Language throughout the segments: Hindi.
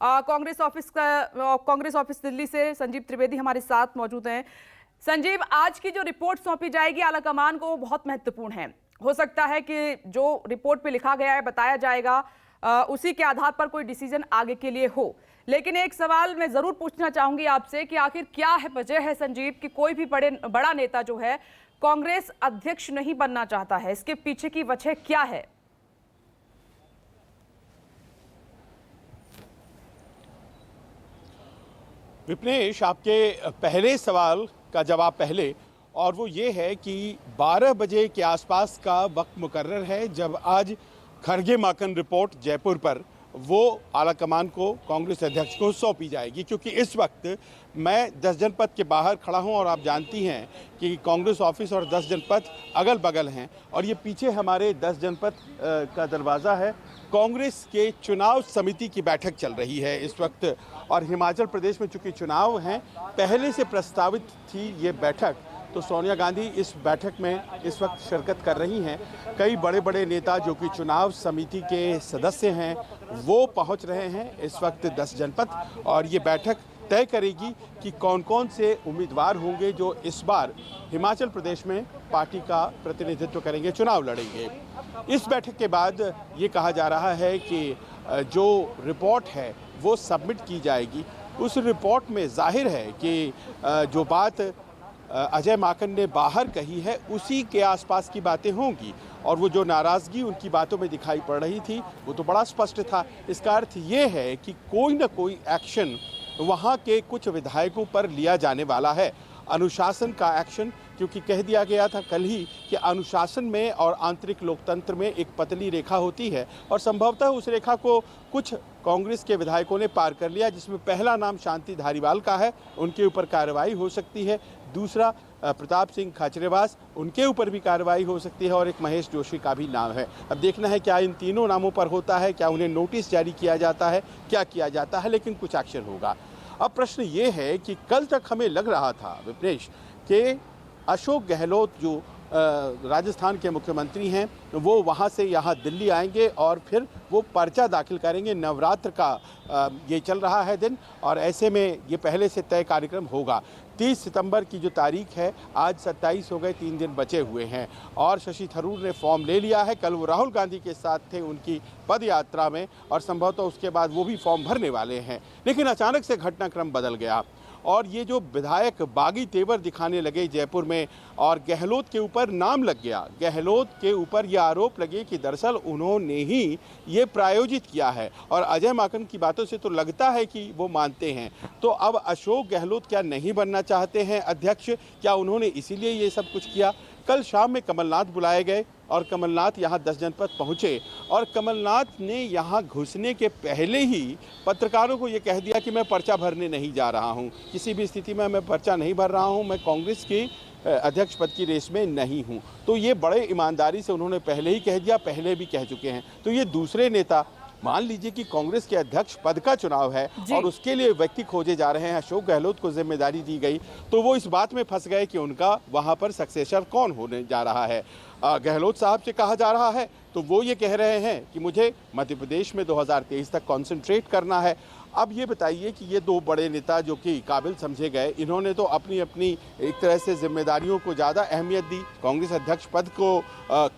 कांग्रेस ऑफिस दिल्ली से संजीव त्रिवेदी हमारे साथ मौजूद हैं। संजीव, आज की जो रिपोर्ट सौंपी जाएगी आलाकमान को, वो बहुत महत्वपूर्ण है। हो सकता है कि जो रिपोर्ट पे लिखा गया है, बताया जाएगा, उसी के आधार पर कोई डिसीजन आगे के लिए हो। लेकिन एक सवाल मैं जरूर पूछना चाहूंगी आपसे कि आखिर क्या है वजह है संजीव कि कोई भी बड़ा नेता जो है कांग्रेस अध्यक्ष नहीं बनना चाहता है? इसके पीछे की वजह क्या है? विपनेश, आपके पहले सवाल का जवाब पहले, और वो ये है कि 12 बजे के आसपास का वक्त मुकर्रर है जब आज खरगे माकन रिपोर्ट जयपुर पर वो आलाकमान को, कांग्रेस अध्यक्ष को सौंपी जाएगी। क्योंकि इस वक्त मैं 10 जनपद के बाहर खड़ा हूं और आप जानती हैं कि कांग्रेस ऑफिस और 10 जनपद अगल बगल हैं, और ये पीछे हमारे 10 जनपद का दरवाज़ा है। कांग्रेस के चुनाव समिति की बैठक चल रही है इस वक्त, और हिमाचल प्रदेश में चूंकि चुनाव हैं, पहले से प्रस्तावित थी ये बैठक, तो सोनिया गांधी इस बैठक में इस वक्त शिरकत कर रही हैं। कई बड़े बड़े नेता जो कि चुनाव समिति के सदस्य हैं वो पहुंच रहे हैं इस वक्त 10 जनपद, और ये बैठक तय करेगी कि कौन कौन से उम्मीदवार होंगे जो इस बार हिमाचल प्रदेश में पार्टी का प्रतिनिधित्व करेंगे, चुनाव लड़ेंगे। इस बैठक के बाद ये कहा जा रहा है कि जो रिपोर्ट है वो सबमिट की जाएगी। उस रिपोर्ट में जाहिर है कि जो बात अजय माकन ने बाहर कही है उसी के आसपास की बातें होंगी, और वो जो नाराज़गी उनकी बातों में दिखाई पड़ रही थी वो तो बड़ा स्पष्ट था। इसका अर्थ ये है कि कोई ना कोई एक्शन वहाँ के कुछ विधायकों पर लिया जाने वाला है, अनुशासन का एक्शन। क्योंकि कह दिया गया था कल ही कि अनुशासन में और आंतरिक लोकतंत्र में एक पतली रेखा होती है, और संभवतः उस रेखा को कुछ कांग्रेस के विधायकों ने पार कर लिया, जिसमें पहला नाम शांति धारीवाल का है, उनके ऊपर कार्रवाई हो सकती है। दूसरा प्रताप सिंह खाचरेवास, उनके ऊपर भी कार्रवाई हो सकती है, और एक महेश जोशी का भी नाम है। अब देखना है क्या इन तीनों नामों पर होता है, क्या उन्हें नोटिस जारी किया जाता है, क्या किया जाता है, लेकिन कुछ एक्शन होगा। अब प्रश्न ये है कि कल तक हमें लग रहा था विपनेश कि अशोक गहलोत जो राजस्थान के मुख्यमंत्री हैं वो वहाँ से यहाँ दिल्ली आएंगे और फिर वो पर्चा दाखिल करेंगे। नवरात्र का ये चल रहा है दिन, और ऐसे में ये पहले से तय कार्यक्रम होगा। 30 सितंबर की जो तारीख है, आज 27 हो गए, 3 दिन बचे हुए हैं, और शशि थरूर ने फॉर्म ले लिया है। कल वो राहुल गांधी के साथ थे उनकी पद यात्रा में, और संभवतः उसके बाद वो भी फॉर्म भरने वाले हैं। लेकिन अचानक से घटनाक्रम बदल गया, और ये जो विधायक बागी तेवर दिखाने लगे जयपुर में, और गहलोत के ऊपर नाम लग गया। गहलोत के ऊपर यह आरोप लगे कि दरअसल उन्होंने ही ये प्रायोजित किया है, और अजय माकन की बातों से तो लगता है कि वो मानते हैं। तो अब अशोक गहलोत क्या नहीं बनना चाहते हैं अध्यक्ष? क्या उन्होंने इसीलिए ये सब कुछ किया? कल शाम में कमलनाथ बुलाए गए, और कमलनाथ यहाँ 10 जनपद पहुँचे, और कमलनाथ ने यहाँ घुसने के पहले ही पत्रकारों को ये कह दिया कि मैं पर्चा भरने नहीं जा रहा हूँ, किसी भी स्थिति में मैं पर्चा नहीं भर रहा हूँ, मैं कांग्रेस की अध्यक्ष पद की रेस में नहीं हूँ। तो ये बड़े ईमानदारी से उन्होंने पहले ही कह दिया, पहले भी कह चुके हैं। तो ये दूसरे नेता, मान लीजिए कि कांग्रेस के अध्यक्ष पद का चुनाव है और उसके लिए व्यक्ति खोजे जा रहे हैं, अशोक गहलोत को जिम्मेदारी दी गई, तो वो इस बात में फंस गए कि उनका वहां पर सक्सेसर कौन होने जा रहा है। गहलोत साहब से कहा जा रहा है तो वो ये कह रहे हैं कि मुझे मध्य प्रदेश में 2023 तक कंसंट्रेट करना है। अब ये बताइए कि ये दो बड़े नेता जो कि काबिल समझे गए, इन्होंने तो अपनी अपनी एक तरह से जिम्मेदारियों को ज़्यादा अहमियत दी, कांग्रेस अध्यक्ष पद को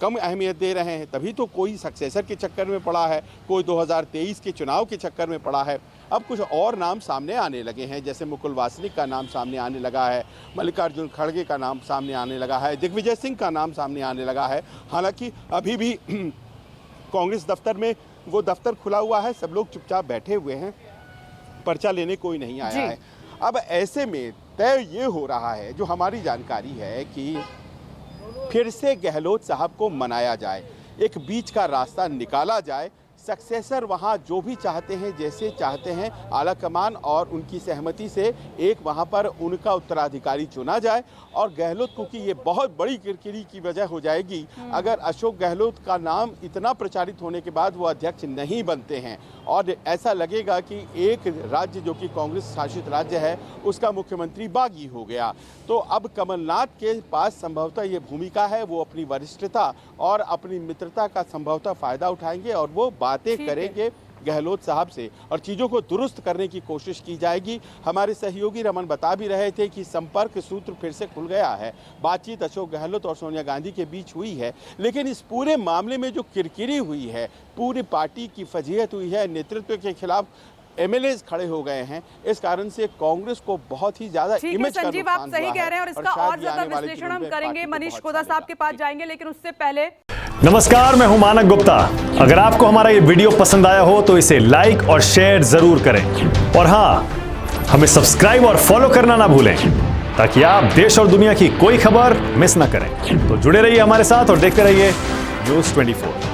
कम अहमियत दे रहे हैं। तभी तो कोई सक्सेसर के चक्कर में पड़ा है, कोई 2023 के चुनाव के चक्कर में पड़ा है। अब कुछ और नाम सामने आने लगे हैं, जैसे मुकुल वासनिक का नाम सामने आने लगा है, मल्लिकार्जुन खड़गे का नाम सामने आने लगा है, दिग्विजय सिंह का नाम सामने आने लगा है। हालांकि अभी भी कांग्रेस दफ्तर में वो दफ्तर खुला हुआ है, सब लोग चुपचाप बैठे हुए हैं, पर्चा लेने कोई नहीं आया है। अब ऐसे में तय ये हो रहा है, जो हमारी जानकारी है, कि फिर से गहलोत साहब को मनाया जाए, एक बीच का रास्ता निकाला जाए, सक्सेसर वहाँ जो भी चाहते हैं, जैसे चाहते हैं, आलाकमान और उनकी सहमति से एक वहाँ पर उनका उत्तराधिकारी चुना जाए। और गहलोत को कि ये बहुत बड़ी किरकिरी की वजह हो जाएगी अगर अशोक गहलोत का नाम इतना प्रचारित होने के बाद वो अध्यक्ष नहीं बनते हैं, और ऐसा लगेगा कि एक राज्य जो कि कांग्रेस शासित राज्य है उसका मुख्यमंत्री बागी हो गया। तो अब कमलनाथ के पास संभवतः ये भूमिका है, वो अपनी वरिष्ठता और अपनी मित्रता का संभवतः फायदा उठाएंगे और वो बातें करेंगे गहलोत साहब से और चीज़ों को दुरुस्त करने की कोशिश की जाएगी। हमारे सहयोगी रमन बता भी रहे थे कि संपर्क सूत्र फिर से खुल गया है। बातचीत अशोक गहलोत और सोनिया गांधी के बीच हुई है, लेकिन इस पूरे मामले में जो किरकिरी हुई है, पूरी पार्टी की फजीहत हुई है, नेतृत्व के खिलाफ एमएलएज खड़े हो गए हैं, इस कारण से कांग्रेस को बहुत ही ज्यादा इमेज का संजीव, आप नुकसान सही हुआ कह रहे हैं और इसका शायद और ज्यादा आने वाले विश्लेषण दिनों हम में करेंगे। पार्टी को मनीष बहुत खोदा साहब के पास जाएंगे, लेकिन उससे पहले नमस्कार, मैं हूं मानक गुप्ता। अगर आपको हमारा ये वीडियो पसंद आया हो तो इसे लाइक और शेयर जरूर करें और हाँ, हमें सब्सक्राइब और फॉलो करना ना भूलें ताकि आप देश और दुनिया की कोई खबर मिस ना करें। तो जुड़े रहिए हमारे साथ और देखते रहिए न्यूज़ 24।